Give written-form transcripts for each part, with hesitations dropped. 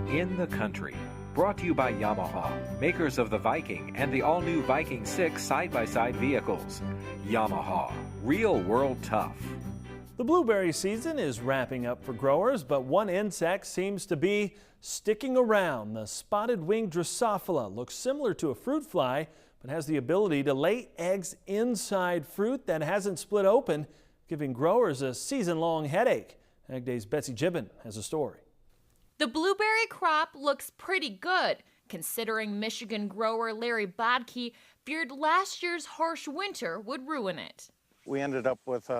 In the Country. Brought to you by Yamaha, makers of the Viking and the all-new Viking 6 side-by-side vehicles. Yamaha, real world tough. The blueberry season is wrapping up for growers, but one insect seems to be sticking around. The spotted-winged Drosophila looks similar to a fruit fly, but has the ability to lay eggs inside fruit that hasn't split open, giving growers a season-long headache. AgDay's Betsy Gibbon has a story. The blueberry crop looks pretty good, considering Michigan grower Larry Bodke feared last year's harsh winter would ruin it. We ended up with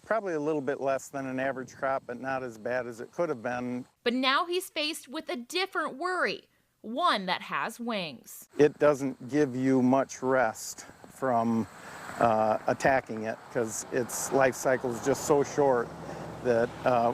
probably a little bit less than an average crop, but not as bad as it could have been. But now he's faced with a different worry, one that has wings. It doesn't give you much rest from attacking it because its life cycle is just so short that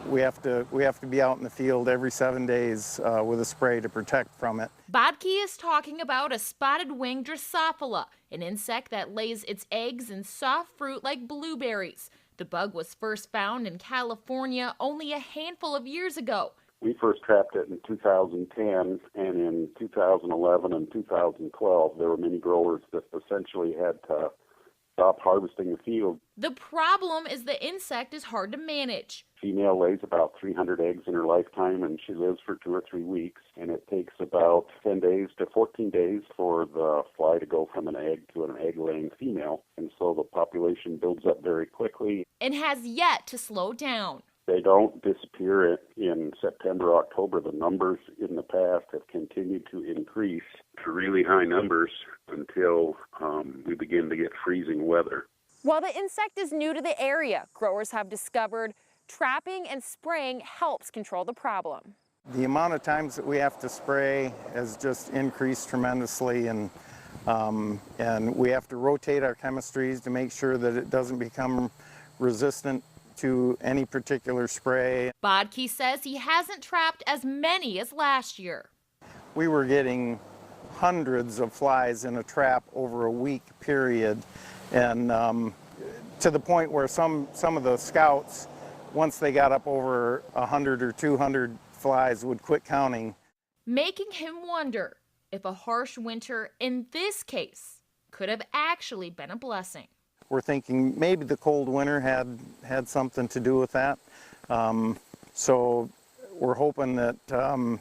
we have to be out in the field every 7 days with a spray to protect from it. Bodke is talking about a spotted-winged Drosophila, an insect that lays its eggs in soft fruit like blueberries. The bug was first found in California only a handful of years ago. We first trapped it in 2010, and in 2011 and 2012, there were many growers that essentially had to stop harvesting the field. The problem is the insect is hard to manage. Female lays about 300 eggs in her lifetime, and she lives for 2 or 3 weeks, and it takes about 10 days to 14 days for the fly to go from an egg to an egg-laying female, and so the population builds up very quickly. And has yet to slow down. They don't disappear in September, October. The numbers in the past have continued to increase to really high numbers until we begin to get freezing weather. While the insect is new to the area, growers have discovered trapping and spraying helps control the problem. The amount of times that we have to spray has just increased tremendously, and we have to rotate our chemistries to make sure that it doesn't become resistant to any particular spray. Bodke says he hasn't trapped as many as last year. We were getting hundreds of flies in a trap over a week period, and to the point where some of the scouts, once they got up over 100 or 200 flies, would quit counting. Making him wonder if a harsh winter in this case could have actually been a blessing. We're thinking maybe the cold winter had something to do with that. So we're hoping that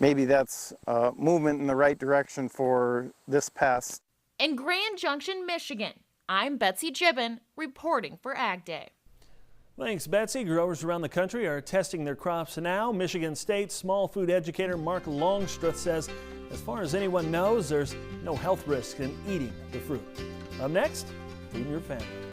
maybe that's movement in the right direction for this pest. In Grand Junction, Michigan, I'm Betsy Gibbon reporting for AgDay. Thanks, Betsy. Growers around the country are testing their crops now. Michigan State small food educator Mark Longstruth says, as far as anyone knows, there's no health risk in eating the fruit. Up next, Feeding Your Family.